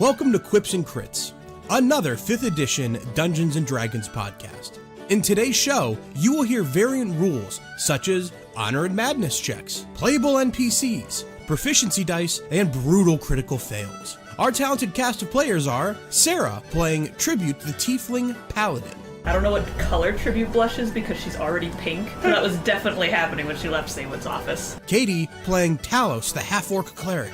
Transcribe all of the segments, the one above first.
Welcome to Quips and Crits, another 5th edition Dungeons & Dragons podcast. In today's show, you will hear variant rules such as honor and madness checks, playable NPCs, proficiency dice, and brutal critical fails. Our talented cast of players are Sarah, playing Tribute to the Tiefling Paladin. I don't know what color Tribute Blush is because she's already pink. That was definitely happening when she left Saywood's office. Katie, playing Talos, the half-orc cleric.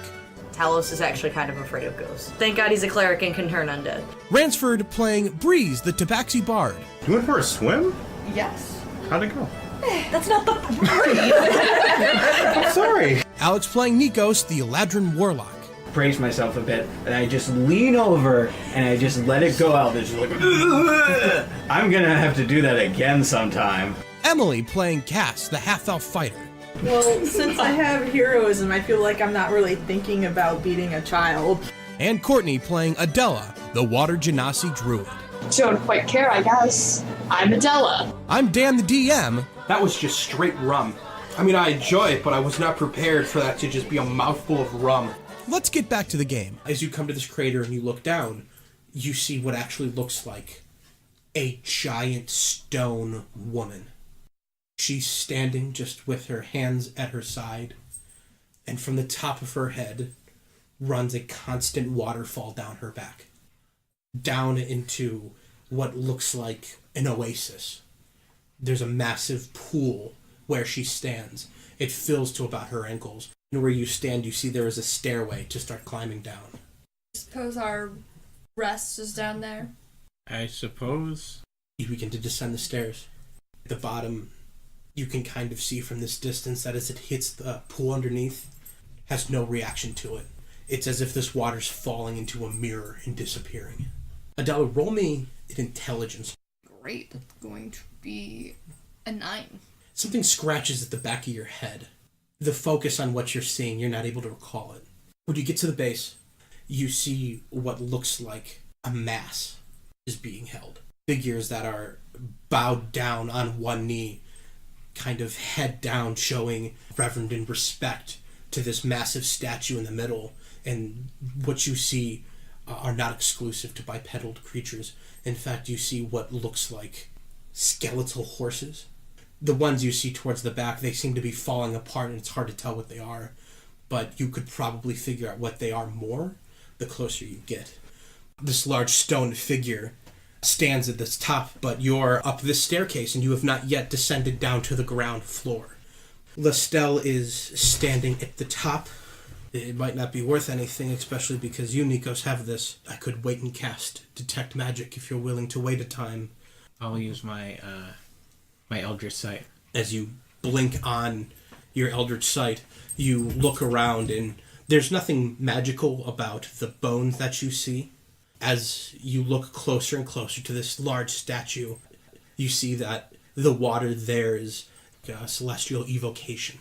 Talos is actually kind of afraid of ghosts. Thank God he's a cleric and can turn undead. Ransford, playing Breeze, the Tabaxi Bard. You went for a swim? Yes. How'd it go? That's not the point. I'm sorry. Alex, playing Nikos, the Eladrin Warlock. Brace myself a bit, and I just lean over and I just let it go out. It's just like, I'm gonna have to do that again sometime. Emily, playing Cass, the half-elf fighter. Well, since I have heroism, I feel like I'm not really thinking about beating a child. And Courtney, playing Adella, the Water Genasi Druid. Don't quite care, I guess. I'm Adella. I'm Dan, the DM. That was just straight rum. I mean, I enjoy it, but I was not prepared for that to just be a mouthful of rum. Let's get back to the game. As you come to this crater and you look down, you see what actually looks like a giant stone woman. She's standing just with her hands at her side, and from the top of her head runs a constant waterfall down her back, down into what looks like an oasis. There's a massive pool where she stands. It fills to about her ankles. And where you stand, you see there is a stairway to start climbing down. I suppose our rest is down there. I suppose. You begin to descend the stairs. At the bottom, you can kind of see from this distance that as it hits the pool underneath, has no reaction to it. It's as if this water's falling into a mirror and disappearing. Adela, roll me an intelligence. Great. That's going to be a 9. Something scratches at the back of your head. The focus on what you're seeing, you're not able to recall it. When you get to the base, you see what looks like a mass is being held. Figures that are bowed down on one knee, kind of head down, showing reverence and respect to this massive statue in the middle. And what you see are not exclusive to bipedal creatures. In fact, you see what looks like skeletal horses. The ones you see towards the back, they seem to be falling apart and it's hard to tell what they are. But you could probably figure out what they are more the closer you get. This large stone figure stands at this top, but you're up this staircase and you have not yet descended down to the ground floor. Lestel is standing at the top. It might not be worth anything, especially because you, Nikos, have this. I could wait and cast Detect Magic if you're willing to wait a time. I'll use my Eldritch Sight. As you blink on your Eldritch Sight, you look around and there's nothing magical about the bones that you see. As you look closer and closer to this large statue, you see that the water there is a celestial evocation.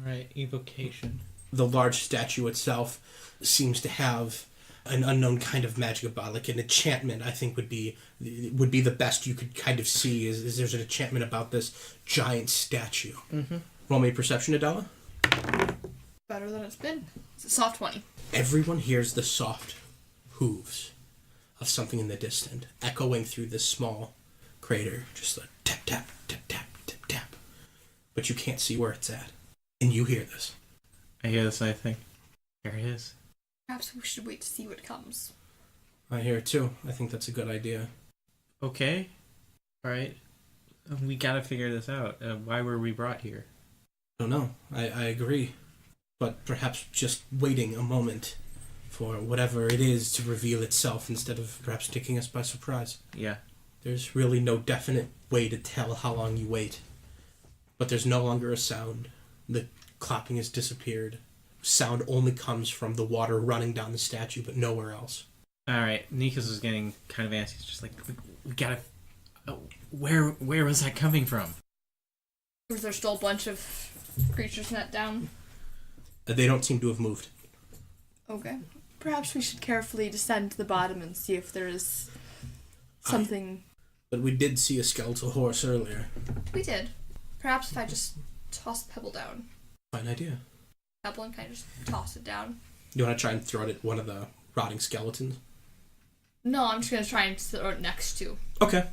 Right, evocation. The large statue itself seems to have an unknown kind of magic about it, like an enchantment. I think would be the best you could kind of see is there's an enchantment about this giant statue. Mm-hmm. Roll me a perception, Adela. Better than it's been. It's a soft 20. Everyone hears the soft hooves of something in the distance echoing through this small crater, just like tap tap tap tap tap tap. But you can't see where it's at, and you hear this. I hear this, I think. There it is. Perhaps we should wait to see what comes. I hear it too. I think that's a good idea. Okay. Alright. We gotta figure this out. Why were we brought here? I don't know. I agree. But perhaps just waiting a moment for whatever it is to reveal itself instead of perhaps taking us by surprise. Yeah. There's really no definite way to tell how long you wait. But there's no longer a sound. The clapping has disappeared. Sound only comes from the water running down the statue, but nowhere else. Alright, Nikos is getting kind of antsy. He's just like, we gotta... Oh, where was that coming from? Was there still a bunch of creatures net down? They don't seem to have moved. Okay. Perhaps we should carefully descend to the bottom and see if there is something... But we did see a skeletal horse earlier. We did. Perhaps if I just toss the pebble down. Fine idea. Pebble and kind of just toss it down. You want to try and throw it at one of the rotting skeletons? No, I'm just gonna try and throw it next to. Okay.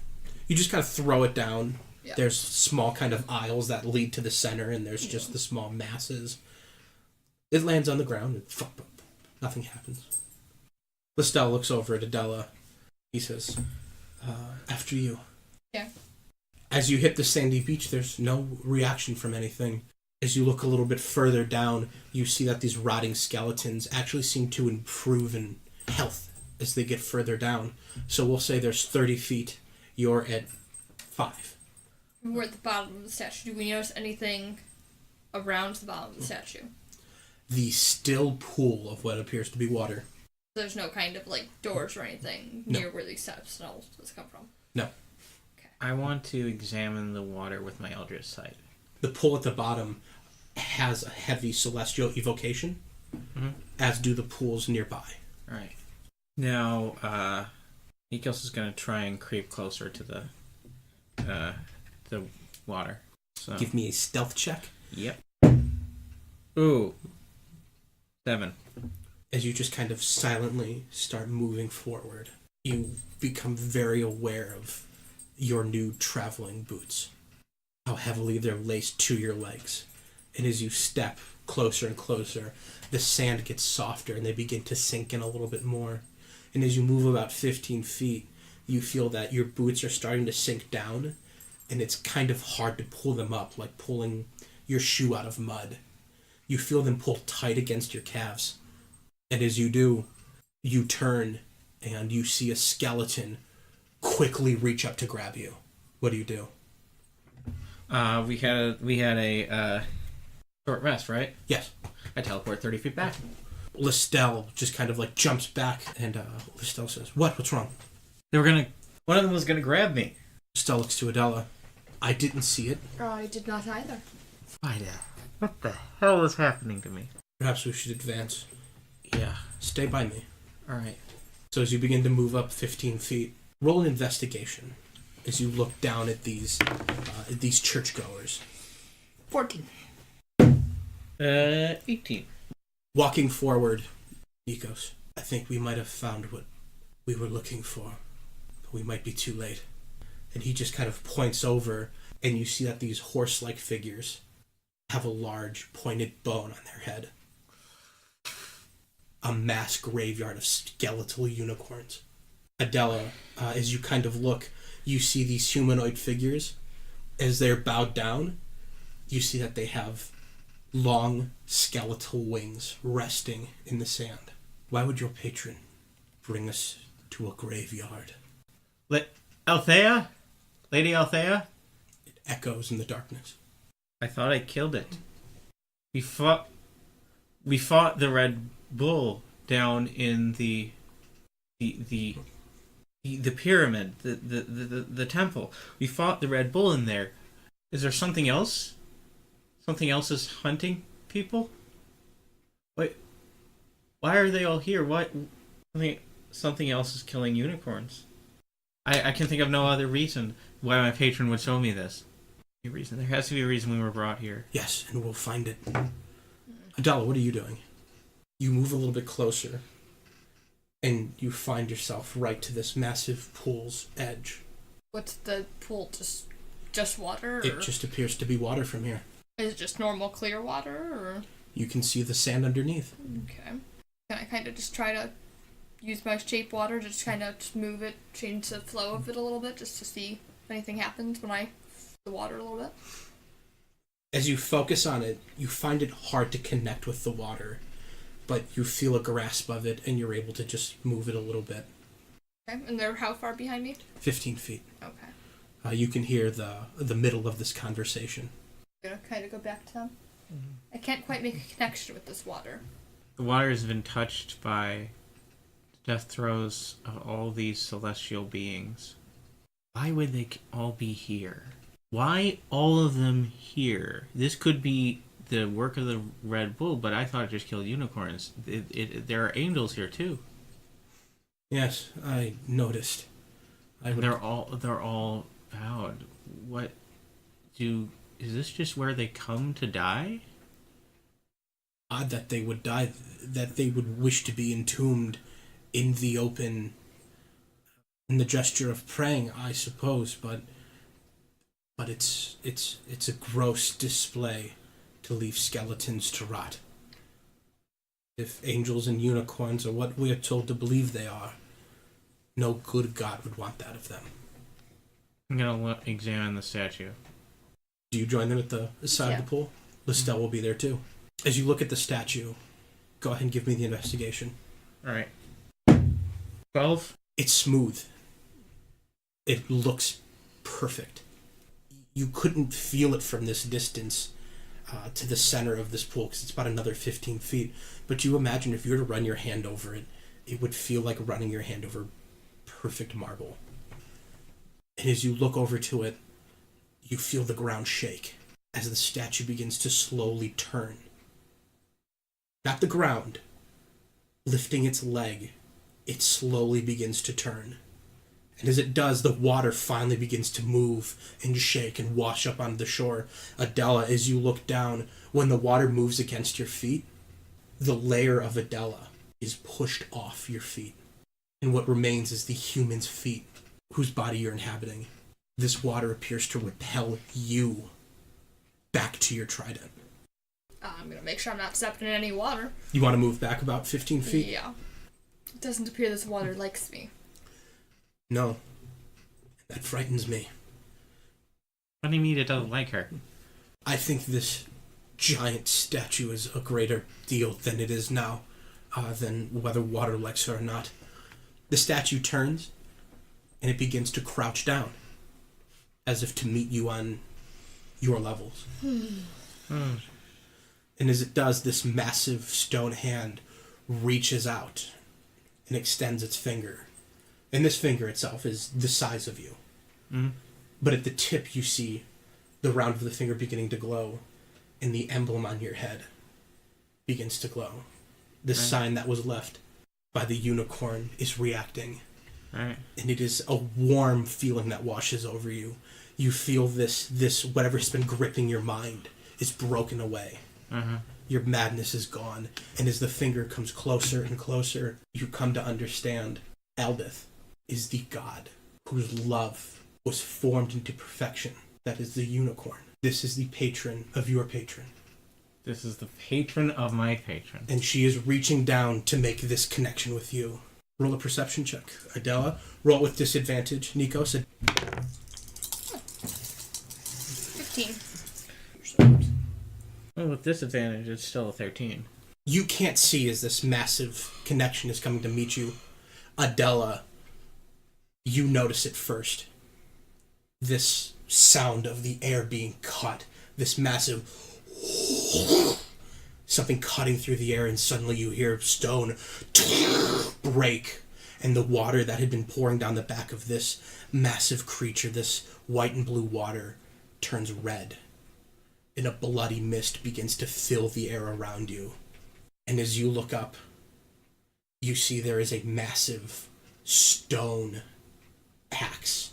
You just kind of throw it down. Yeah. There's small kind of aisles that lead to the center, and there's just the small masses. It lands on the ground, and nothing happens. Lestel looks over at Adella. He says, after you. Yeah. As you hit the sandy beach, there's no reaction from anything. As you look a little bit further down, you see that these rotting skeletons actually seem to improve in health as they get further down. So we'll say there's 30 feet. You're at 5. We're at the bottom of the statue. Do we notice anything around the bottom of the statue? The still pool of what appears to be water. There's no kind of like doors or anything near where these steps and all this come from. No. I want to examine the water with my Eldritch Sight. The pool at the bottom has a heavy celestial evocation, as do the pools nearby. All right. Now, Nikos is going to try and creep closer to the water. So. Give me a stealth check. Yep. Ooh. 7. As you just kind of silently start moving forward, you become very aware of your new traveling boots. How heavily they're laced to your legs. And as you step closer and closer, the sand gets softer and they begin to sink in a little bit more. And as you move about 15 feet, you feel that your boots are starting to sink down, and it's kind of hard to pull them up, like pulling your shoe out of mud. You feel them pull tight against your calves. And as you do, you turn and you see a skeleton quickly reach up to grab you. What do you do? We had a short rest, right? Yes. I teleport 30 feet back. Lestel just kind of like jumps back, and Lestel says, What's wrong? One of them was gonna grab me. Lestel looks to Adella. I didn't see it. I did not either. What the hell is happening to me? Perhaps we should advance. Yeah. Stay by me. Alright. So as you begin to move up 15 feet, roll an investigation as you look down at these churchgoers. 14. 18. Walking forward, Nikos, I think we might have found what we were looking for, but we might be too late. And he just kind of points over, and you see that these horse-like figures have a large pointed bone on their head. A mass graveyard of skeletal unicorns. Adella, as you kind of look, you see these humanoid figures. As they're bowed down, you see that they have long skeletal wings resting in the sand. Why would your patron bring us to a graveyard? Althea? Lady Althea? It echoes in the darkness. I thought I killed it. We fought the Red Bull down in the pyramid, the temple. We fought the Red Bull in there. Is there something else? Something else is hunting people? Wait, why are they all here? What? Something else is killing unicorns. I can think of no other reason why my patron would show me this. There has to be a reason we were brought here. Yes, and we'll find it. Adella, what are you doing? You move a little bit closer, and you find yourself right to this massive pool's edge. What's the pool? Just water? Or? It just appears to be water from here. Is it just normal clear water, or? You can see the sand underneath. Okay. Can I kind of just try to use my shape water to just kind of move it, change the flow of it a little bit, just to see if anything happens when I the water a little bit? As you focus on it, you find it hard to connect with the water, but you feel a grasp of it, and you're able to just move it a little bit. Okay, and they're how far behind me? 15 feet. Okay. You can hear the middle of this conversation. I'm gonna kind of go back to them. I can't quite make a connection with this water. The water has been touched by death throes of all these celestial beings. Why would they all be here? Why all of them here? This could be the work of the Red Bull, but I thought it just killed unicorns. There are angels here too. Yes, I noticed. They're all bowed. Is this just where they come to die? Odd that they would die, that they would wish to be entombed in the open, in the gesture of praying, I suppose, but it's a gross display to leave skeletons to rot. If angels and unicorns are what we are told to believe they are, no good God would want that of them. I'm gonna examine the statue. Do you join them at the side of the pool? Lestel will be there too. As you look at the statue, go ahead and give me the investigation. All right. 12. It's smooth. It looks perfect. You couldn't feel it from this distance to the center of this pool because it's about another 15 feet. But you imagine if you were to run your hand over it, it would feel like running your hand over perfect marble. And as you look over to it, you feel the ground shake as the statue begins to slowly turn. Not the ground. Lifting its leg, it slowly begins to turn. And as it does, the water finally begins to move and shake and wash up onto the shore. Adella, as you look down, when the water moves against your feet, the layer of Adella is pushed off your feet. And what remains is the human's feet, whose body you're inhabiting. This water appears to repel you back to your trident. I'm gonna make sure I'm not stepping in any water. You want to move back about 15 feet? Yeah. It doesn't appear this water likes me. No. That frightens me. What do you mean it doesn't like her? I think this giant statue is a greater deal than it is now, than whether water likes her or not. The statue turns, and it begins to crouch down, as if to meet you on your levels. And as it does, this massive stone hand reaches out and extends its finger. And this finger itself is the size of you. But at the tip, you see the round of the finger beginning to glow, and the emblem on your head begins to glow. The sign that was left by the unicorn is reacting. And it is a warm feeling that washes over you. You feel this whatever's been gripping your mind is broken away. Your madness is gone. And as the finger comes closer and closer, you come to understand Aldith is the god whose love was formed into perfection. That is the unicorn. This is the patron of your patron. This is the patron of my patron. And she is reaching down to make this connection with you. Roll a perception check. Adella, roll it with disadvantage. Nikos. 15. Oh, with disadvantage, it's still a 13. You can't see as this massive connection is coming to meet you. Adella, you notice it first. This sound of the air being cut. This massive something cutting through the air, and suddenly you hear stone break, and the water that had been pouring down the back of this massive creature, this white and blue water, turns red, and a bloody mist begins to fill the air around you. And as you look up, you see there is a massive stone axe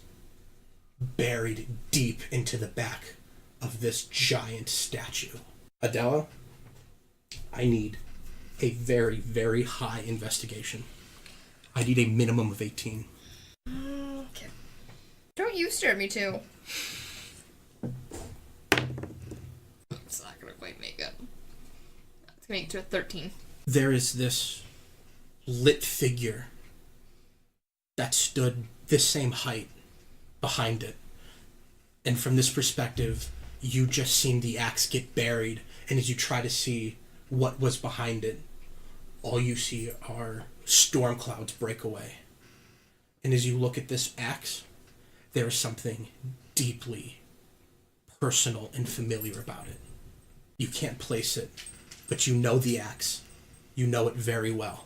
buried deep into the back of this giant statue. Adella, I need a very, very high investigation. I need a minimum of 18. Okay. Don't you stare at me too. It's not gonna quite make it. It's gonna make it to a 13. There is this lit figure that stood this same height behind it. And from this perspective, you just seen the axe get buried, and as you try to see what was behind it, all you see are storm clouds break away. And as you look at this axe, there is something deeply personal and familiar about it. You can't place it, but you know the axe. You know it very well.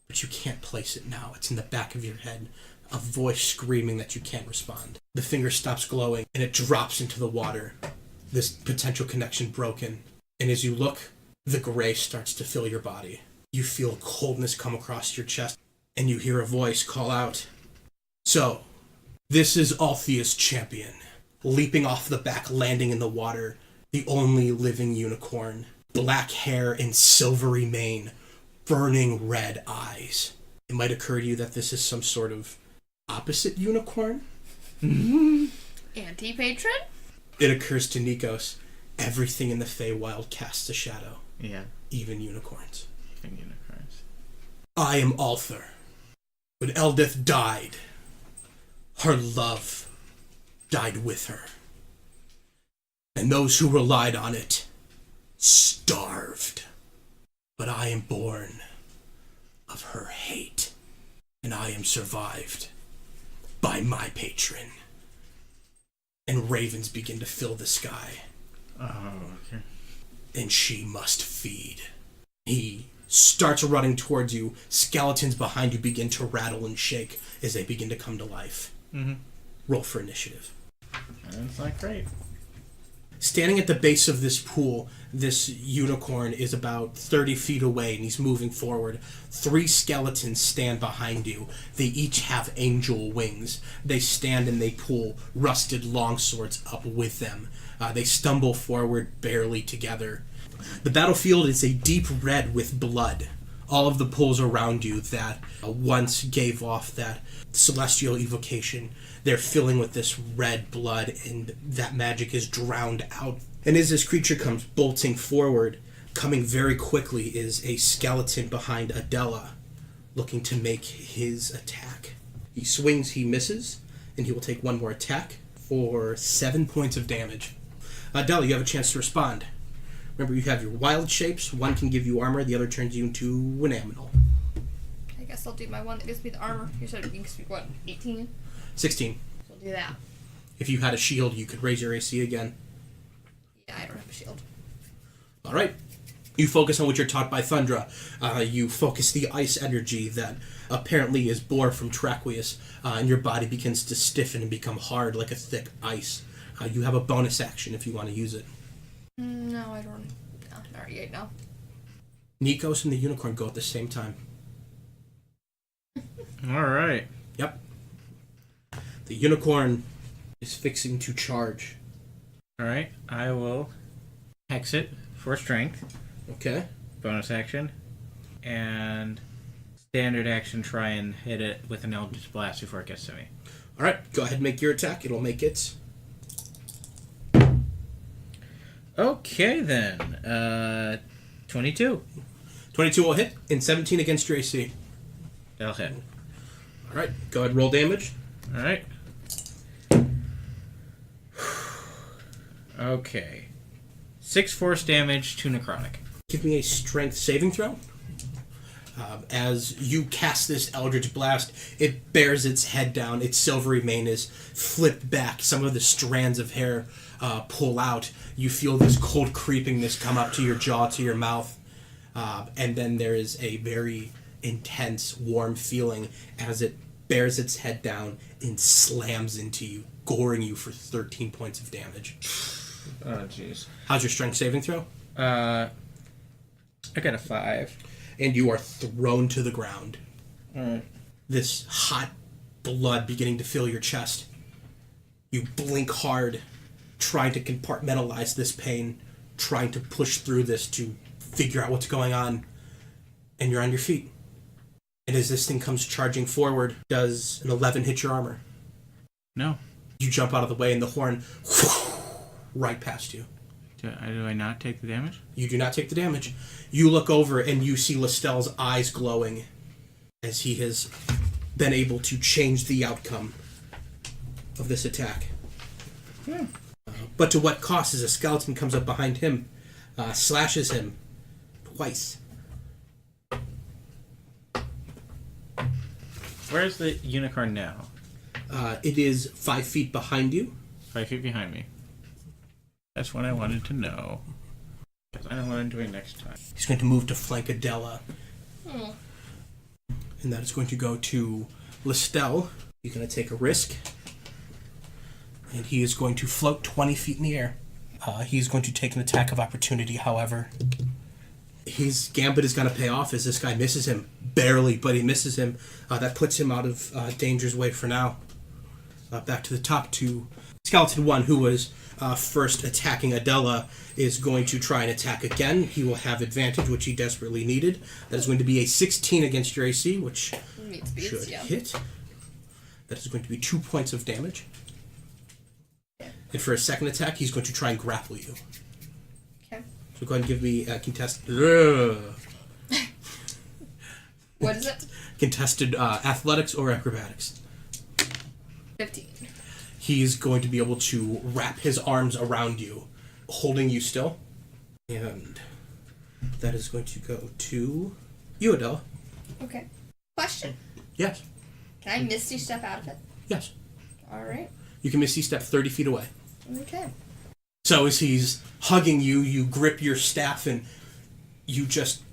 But you can't place it now. It's in the back of your head, a voice screaming that you can't respond. The finger stops glowing, and it drops into the water. This potential connection broken. And as you look, the gray starts to fill your body. You feel coldness come across your chest, and you hear a voice call out, "So, this is Althea's champion." Leaping off the back, landing in the water, the only living unicorn. Black hair and silvery mane, burning red eyes. It might occur to you that this is some sort of opposite unicorn. Anti-patron? It occurs to Nikos, everything in the Feywild casts a shadow. Yeah. Even unicorns. Even unicorns. I am Althor. When Eldith died, her love died with her. And those who relied on it starved. But I am born of her hate, and I am survived by my patron. And ravens begin to fill the sky. Oh, okay. And she must feed. He starts running towards you. Skeletons behind you begin to rattle and shake as they begin to come to life. Mm-hmm. Roll for initiative. That's not great. Standing at the base of this pool, this unicorn is about 30 feet away and he's moving forward. 3 skeletons stand behind you. They each have angel wings. They stand and they pull rusted longswords up with them. They stumble forward barely together. The battlefield is a deep red with blood. All of the pools around you that once gave off that celestial evocation, they're filling with this red blood, and that magic is drowned out. And as this creature comes bolting forward, coming very quickly is a skeleton behind Adella, looking to make his attack. He swings, he misses, and he will take one more attack for 7 points of damage. Adella, you have a chance to respond. Remember, you have your wild shapes. One can give you armor, the other turns you into an aminal. I guess I'll do my one that gives me the armor. You said it gives me, what, 18? 16. So I'll do that. If you had a shield, you could raise your AC again. Yeah, I don't have a shield. All right. You focus on what you're taught by Thundra. You focus the ice energy that apparently is bore from Traqueus, and your body begins to stiffen and become hard like a thick ice. You have a bonus action if you want to use it. No, I don't. No, not yet, no. Nikos and the unicorn go at the same time. All right. Yep. The unicorn is fixing to charge. All right. I will hex it for strength. Okay. Bonus action. And standard action, try and hit it with an Eldritch Blast before it gets to me. All right. Go ahead and make your attack. It'll make it. Okay, then. 22. 22 will hit, and 17 against your AC. That'll hit. All right. Go ahead and roll damage. All right. Okay. 6 force damage, 2 necrotic. Give me a strength saving throw. As you cast this Eldritch Blast, it bears its head down. Its silvery mane is flipped back. Some of the strands of hair pull out. You feel this cold creepingness come up to your jaw, to your mouth. And then there is a very intense, warm feeling as it bears its head down and slams into you, goring you for 13 points of damage. Oh, jeez. How's your strength saving throw? I got a 5. And you are thrown to the ground. Alright. This hot blood beginning to fill your chest. You blink hard, trying to compartmentalize this pain, trying to push through this to figure out what's going on, and you're on your feet. And as this thing comes charging forward, does an 11 hit your armor? No. You jump out of the way and the horn right past you. Do I not take the damage? You do not take the damage. You look over and you see Lestel's eyes glowing as he has been able to change the outcome of this attack. But to what cost as a skeleton comes up behind him, slashes him twice. Where's the unicorn now? It is 5 feet behind you. 5 feet behind me. That's what I wanted to know. Because I know what I'm doing next time. He's going to move to flank Adella. And that is going to go to Lestel. He's going to take a risk. And he is going to float 20 feet in the air. He's going to take an attack of opportunity, however. His gambit is going to pay off as this guy misses him. Barely, but he misses him. That puts him out of danger's way for now. Back to the top to Skeleton 1, who was first attacking Adella, is going to try and attack again. He will have advantage, which he desperately needed. That is going to be a 16 against your AC, which should hit. That is going to be 2 points of damage. And for a second attack, he's going to try and grapple you. Okay. So go ahead and give me a contested... What is it? Contested athletics or acrobatics. 15. He's going to be able to wrap his arms around you, holding you still. And that is going to go to you, Adella. Okay. Question. Yes. Can I Misty Step out of it? Yes. Alright. You can Misty Step 30 feet away. Okay. So as he's hugging you, you grip your staff and you just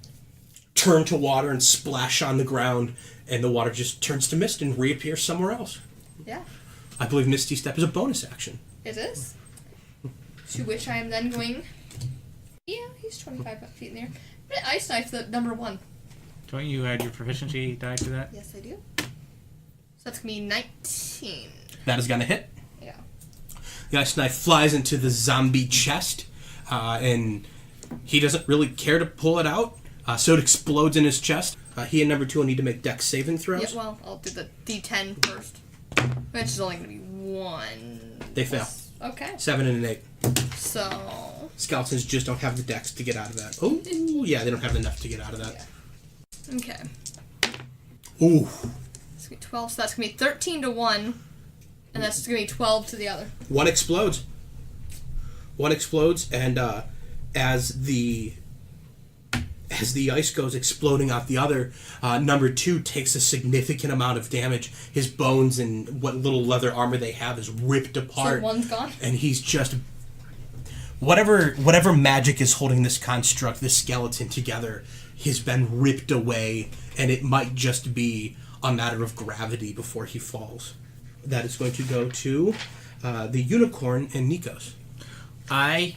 turn to water and splash on the ground, and the water just turns to mist and reappears somewhere else. Yeah. I believe Misty Step is a bonus action. It is. To which I am then going... Yeah, he's 25 feet in the air. I'm gonna Ice Knife the number 1. Don't you add your proficiency die to that? Yes, I do. So that's gonna be 19. That is going to hit. Yeah. The ice knife flies into the zombie chest, and he doesn't really care to pull it out, so it explodes in his chest. He and number 2 will need to make dex saving throws. Yeah, well, I'll do the D10 first. Which is only gonna be 1. They fail. Okay. 7 and an 8. So... Skeletons just don't have the dex to get out of that. Oh, yeah, they don't have enough to get out of that. Yeah. Okay. Ooh. It's gonna be 12, so that's gonna be 13 to 1. And that's gonna be 12 to the other. One explodes. And as the ice goes exploding out the other, number 2 takes a significant amount of damage. His bones and what little leather armor they have is ripped apart. So one's gone? And he's just... Whatever magic is holding this construct, this skeleton together, has been ripped away, and it might just be a matter of gravity before he falls. That is going to go to the unicorn and Nikos. I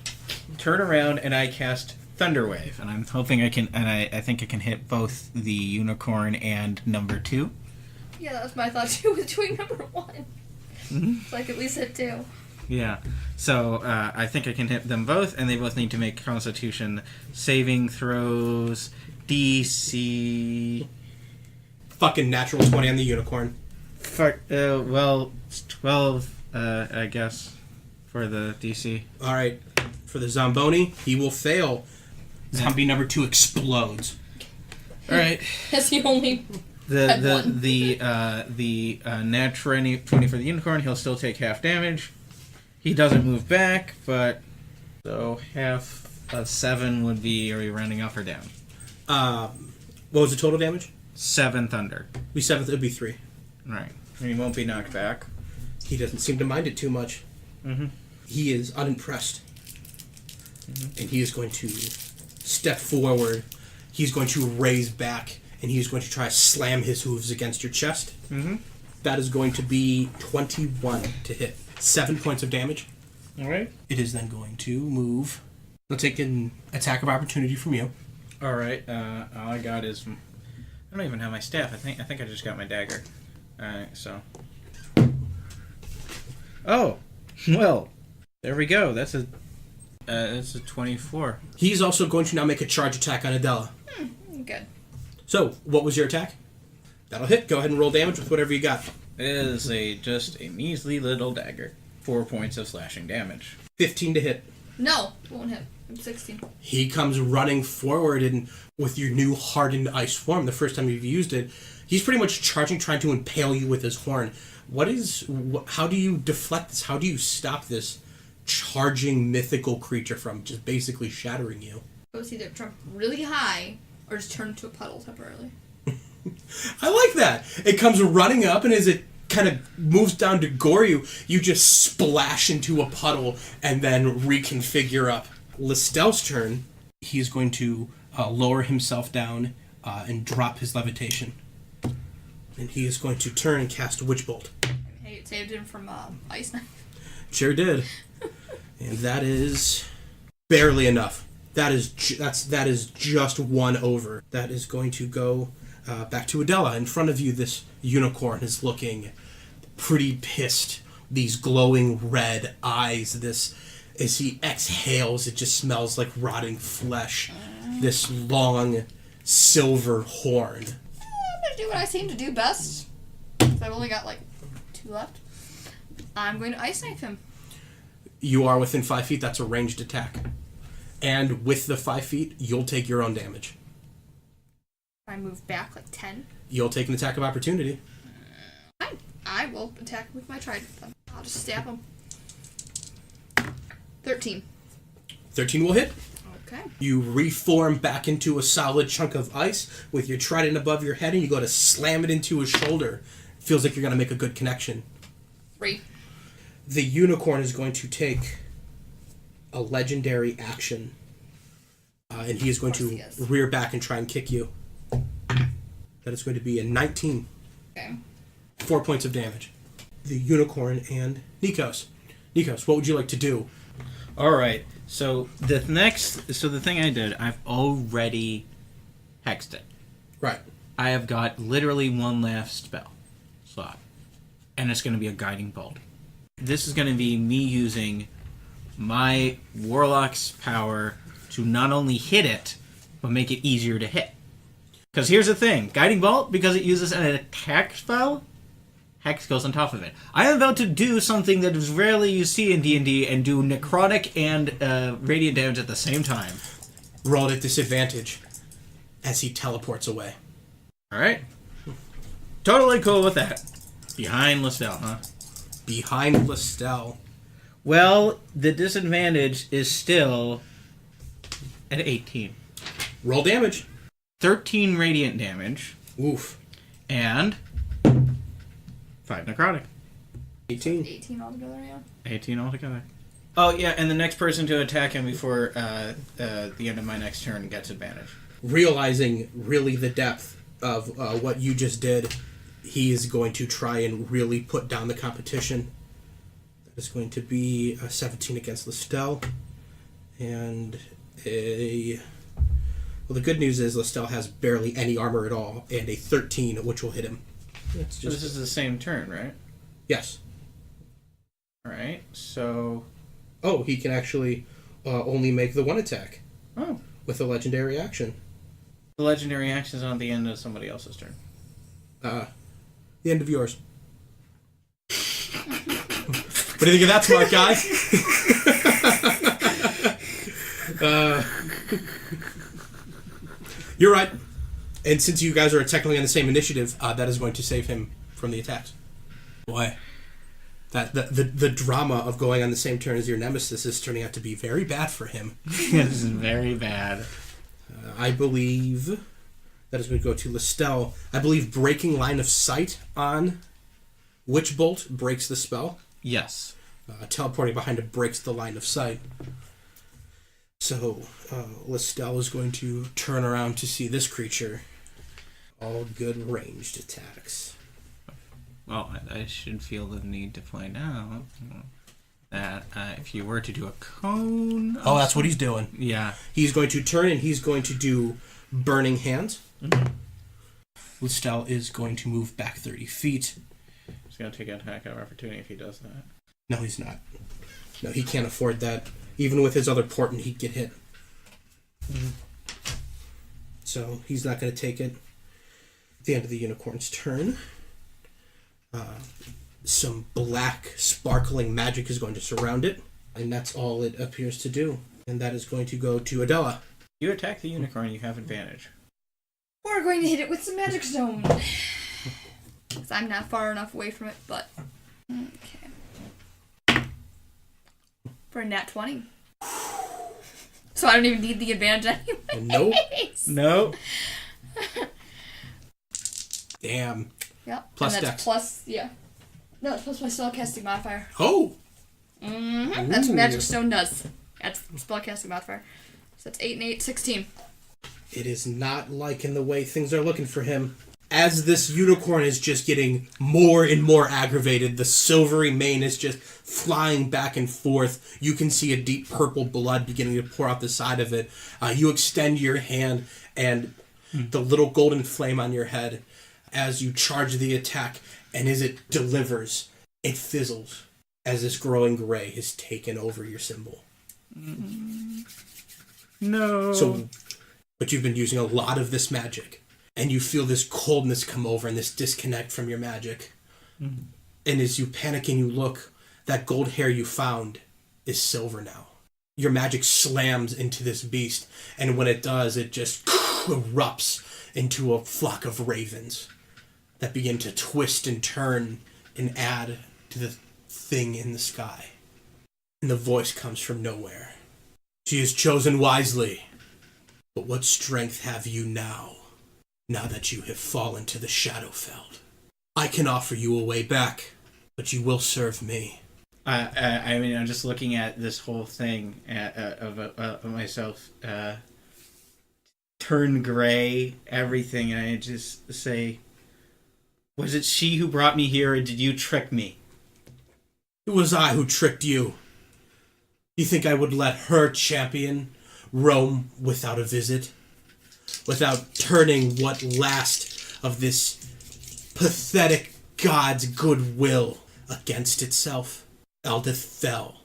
turn around and I cast Thunderwave, and I'm hoping I can, and I think I can hit both the unicorn and number 2. Yeah, that was my thought too, with doing number 1. Mm-hmm. So I could at least hit 2. Yeah. So I think I can hit them both, and they both need to make Constitution saving throws. DC. Fucking natural 20 on the unicorn. Well, it's 12, I guess, for the DC. Alright. For the Zamboni, he will fail. Zombie number 2 explodes. Alright. That's the only... The nat 20 for the unicorn, he'll still take half damage. He doesn't move back, but... So half of 7 would be, are we rounding up or down? What was the total damage? 7 thunder. Be 7th, it would be 3. Right. He won't be knocked back. He doesn't seem to mind it too much. Mm-hmm. He is unimpressed. Mm-hmm. And he is going to step forward. He's going to raise back, and he's going to try to slam his hooves against your chest. Mm-hmm. That is going to be 21 to hit. 7 points of damage. Alright. It is then going to move. I'll take an attack of opportunity from you. Alright, all I got is... I don't even have my staff. I think I just got my dagger. Alright, so... Oh! Well, there we go. That's a 24. He's also going to now make a charge attack on Adella. Good. So, what was your attack? That'll hit. Go ahead and roll damage with whatever you got. It is just a measly little dagger. 4 points of slashing damage. 15 to hit. No, won't hit. I'm 16. He comes running forward, and with your new hardened ice form, the first time you've used it, he's pretty much charging, trying to impale you with his horn. How do you deflect this? How do you stop this charging mythical creature from just basically shattering you? It was either jump really high or just turn into a puddle temporarily. I like that. It comes running up, and as it kind of moves down to gore you, you just splash into a puddle and then reconfigure up. Lestel's turn. He's going to lower himself down and drop his levitation. And he is going to turn and cast Witch Bolt. Hey, it saved him from Ice Knife. Sure did. And that is barely enough. That is just one over. That is going to go back to Adella. In front of you, this unicorn is looking pretty pissed these glowing red eyes. This, as he exhales, it just smells like rotting flesh. This long silver horn. I'm gonna do what I seem to do best. 'Cause I've only got like 2 left. I'm going to ice knife him. You are within 5 feet. That's a ranged attack. And with the 5 feet, you'll take your own damage. If I move back like 10, You'll take an attack of opportunity. fine. I will attack with my trident. I'll just stab him. 13. 13 will hit. Okay. You reform back into a solid chunk of ice with your trident above your head, and you go to slam it into his shoulder. Feels like you're going to make a good connection. 3. The unicorn is going to take a legendary action, and he is going to rear back and try and kick you. That is going to be a 19. Okay. 4 points of damage. The unicorn and Nikos. Nikos, what would you like to do? All right. So the thing I did, I've already hexed it. Right. I have got literally one last spell slot, and it's going to be a guiding bolt. This is going to be me using my warlock's power to not only hit it, but make it easier to hit. Because here's the thing, guiding bolt, because it uses an attack spell, hex goes on top of it. I am about to do something that is rarely you see in D&D and do necrotic and radiant damage at the same time. Roll at disadvantage as he teleports away. Alright. Totally cool with that. Behind Lestel, huh? Behind Lestel. Well, the disadvantage is still at 18. Roll damage. 13 radiant damage. Oof. And 5 necrotic. 18. 18 altogether, yeah. 18 altogether. Oh, yeah, and the next person to attack him before the end of my next turn gets advantage. Realizing really the depth of what you just did, he is going to try and really put down the competition. That is going to be a 17 against Lestel. And a... Well, the good news is Lestel has barely any armor at all, and a 13, which will hit him. It's So just... this is the same turn, right? Yes. Alright, so... Oh, he can actually only make the one attack. Oh. With a legendary action. The legendary action is on the end of somebody else's turn. The end of yours. What do you think of that, smart guy? You're right. And since you guys are technically on the same initiative, that is going to save him from the attacks. Boy, that the drama of going on the same turn as your nemesis is turning out to be very bad for him. This is very bad. I believe that is going to go to Lestel. I believe breaking line of sight on Witch Bolt breaks the spell. Yes. Teleporting behind it breaks the line of sight. So, Lestel is going to turn around to see this creature. All good ranged attacks. Well, I should feel the need to point out that if you were to do a cone... Oh, that's what he's doing. Yeah. He's going to turn and he's going to do Burning Hands. Mm-hmm. Lestel is going to move back 30 feet. He's going to take an attack of opportunity if he does that. No, he's not. No, he can't afford that. Even with his other portent, he'd get hit. Mm-hmm. So he's not going to take it. At the end of the unicorn's turn, some black, sparkling magic is going to surround it, and that's all it appears to do. And that is going to go to Adella. You attack the unicorn, you have advantage. We're going to hit it with some magic stone. Because I'm not far enough away from it, but... Okay. For a nat 20. So I don't even need the advantage anyway. Nope. Nope. Damn. Yep. Plus and that's dex. plus, yeah. No, it's plus my spellcasting modifier. Oh! Mm-hmm. That's what magic stone does. That's spellcasting modifier. So that's 8 and 8, 16. It is not liking the way things are looking for him. As this unicorn is just getting more and more aggravated, the silvery mane is just flying back and forth. You can see a deep purple blood beginning to pour out the side of it. You extend your hand, and the little golden flame on your head as you charge the attack, and as it delivers, it fizzles. as this growing gray has taken over your symbol. No. So, but you've been using a lot of this magic, and you feel this coldness come over and this disconnect from your magic. Mm-hmm. And as you panic and you look, that gold hair you found is silver now. Your magic slams into this beast, and when it does, it just erupts into a flock of ravens that begin to twist and turn and add to the thing in the sky. And the voice comes from nowhere. She is chosen wisely, but what strength have you now that you have fallen to the Shadowfell? I can offer you a way back, but you will serve me. I mean, I'm just looking at this whole thing of myself turn gray, everything, and I just say, was it she who brought me here, or did you trick me? It was I who tricked you. You think I would let her champion roam without a visit? Without turning what last of this pathetic god's goodwill against itself? Eldith fell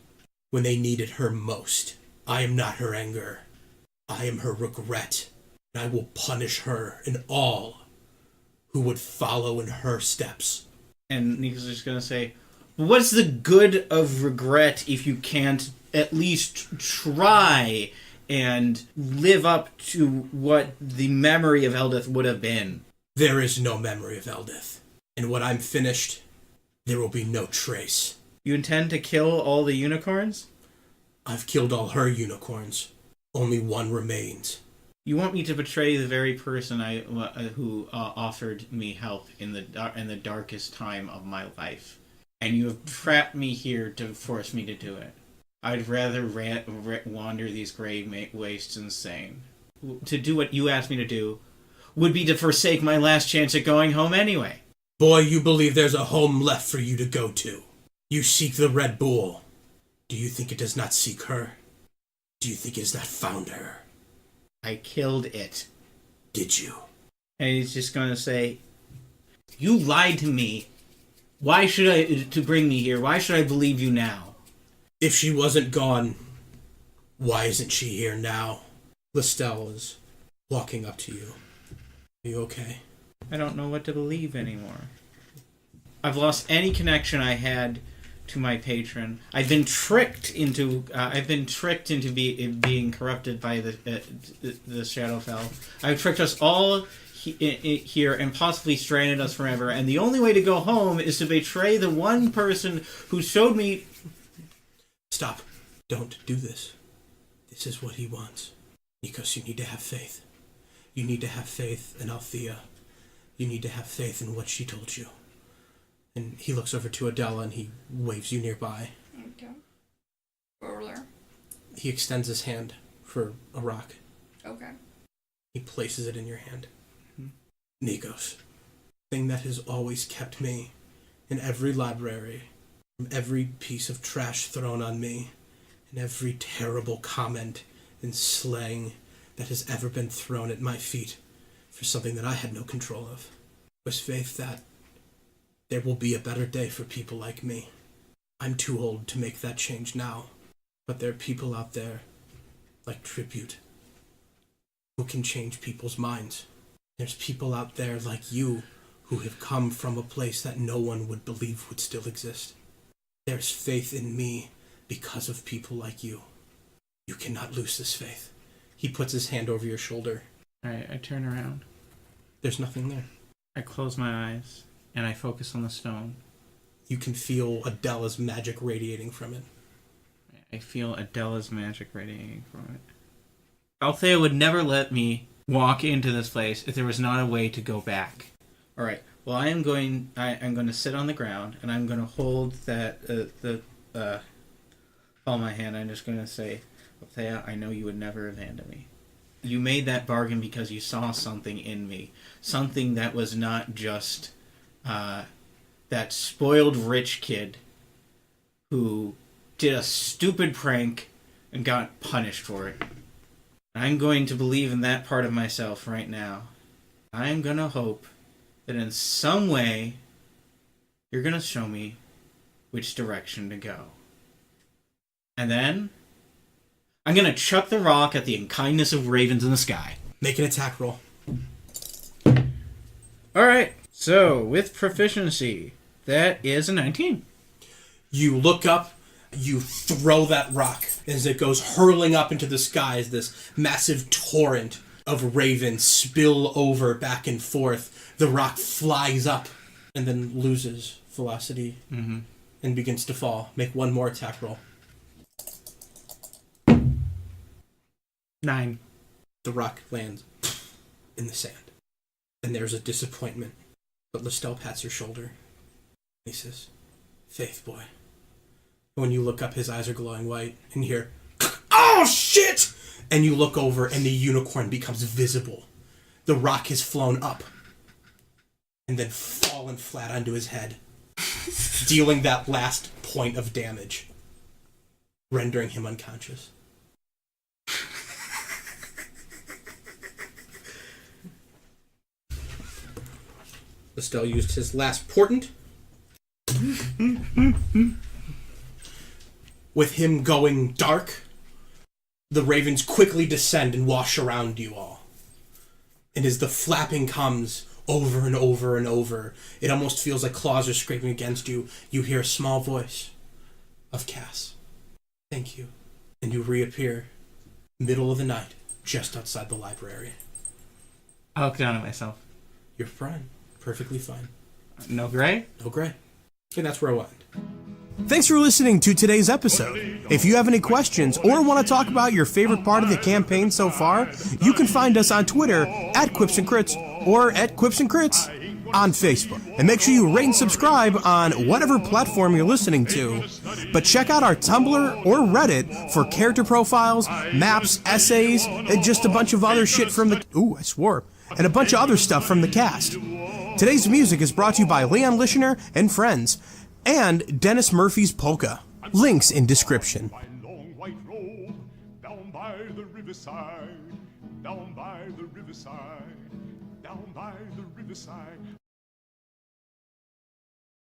when they needed her most. I am not her anger. I am her regret. And I will punish her and all who would follow in her steps. And Nikos is just going to say, what's the good of regret if you can't at least try and live up to what the memory of Eldith would have been? There is no memory of Eldith. And when I'm finished, there will be no trace. You intend to kill all the unicorns? I've killed all her unicorns. Only one remains. You want me to betray the very person who offered me help in the darkest time of my life, and you have trapped me here to force me to do it. I'd rather wander these gray wastes insane. To do what you asked me to do would be to forsake my last chance at going home anyway. Boy, you believe there's a home left for you to go to. You seek the Red Bull. Do you think it does not seek her? Do you think it has not found her? I killed it. Did you? And he's just going to say, you lied to me. Why should to bring me here? Why should I believe you now? If she wasn't gone, why isn't she here now? Lestel is walking up to you. Are you okay? I don't know what to believe anymore. I've lost any connection I had to my patron. I've been tricked into being corrupted by the Shadowfell. I've tricked us all here and possibly stranded us forever. And the only way to go home is to betray the one person who showed me. Stop! Don't do this. This is what he wants. Nikos, you need to have faith. You need to have faith in Althea. You need to have faith in what she told you. And he looks over to Adella and he waves you nearby. Okay. Go over there. He extends his hand for a rock. Okay. He places it in your hand. Nikos, the thing that has always kept me in every library, from every piece of trash thrown on me, and every terrible comment and slang that has ever been thrown at my feet for something that I had no control of, was faith that there will be a better day for people like me. I'm too old to make that change now, but there are people out there, like Tribute, who can change people's minds. There's people out there like you who have come from a place that no one would believe would still exist. There's faith in me because of people like you. You cannot lose this faith. He puts his hand over your shoulder. I turn around. There's nothing there. I close my eyes and I focus on the stone. You can feel Adella's magic radiating from it. I feel Adella's magic radiating from it. Althea would never let me walk into this place if there was not a way to go back. All right. Well, I'm going to sit on the ground and I'm going to hold that palm of my hand. I'm just going to say, Althea, I know you would never abandon me. You made that bargain because you saw something in me, something that was not just that spoiled rich kid who did a stupid prank and got punished for it. I'm going to believe in that part of myself right now. I'm going to hope that in some way you're going to show me which direction to go. And then I'm gonna chuck the rock at the unkindness of ravens in the sky. Make an attack roll. Alright, so with proficiency, that is a 19. You look up, you throw that rock as it goes hurling up into the sky as this massive torrent of ravens spill over back and forth. The rock flies up and then loses velocity and begins to fall. Make one more attack roll. 9. The rock lands in the sand. And there's a disappointment. But Lestel pats your shoulder. He says, Faith, boy. When you look up, his eyes are glowing white, and you hear, oh, shit! And you look over, and the unicorn becomes visible. The rock has flown up, and then fallen flat onto his head, dealing that last point of damage, rendering him unconscious. Lestel used his last portent. With him going dark, the ravens quickly descend and wash around you all. And as the flapping comes over and over and over, it almost feels like claws are scraping against you. You hear a small voice of Cass. Thank you. And you reappear, middle of the night, just outside the library. I look down at myself. You're fine. Perfectly fine. No gray? No gray. And that's where I went. Thanks for listening to today's episode. If you have any questions or want to talk about your favorite part of the campaign so far, you can find us on Twitter at Quips and Crits or at Quips and Crits on Facebook. And make sure you rate and subscribe on whatever platform you're listening to. But check out our Tumblr or Reddit for character profiles, maps, essays, and just a bunch of other shit from the... Ooh, I swore. And a bunch of other stuff from the cast. Today's music is brought to you by Leon Lischner and friends, and Dennis Murphy's Polka. Links in description. Long white road, down by the riverside, down by the riverside, down by the riverside.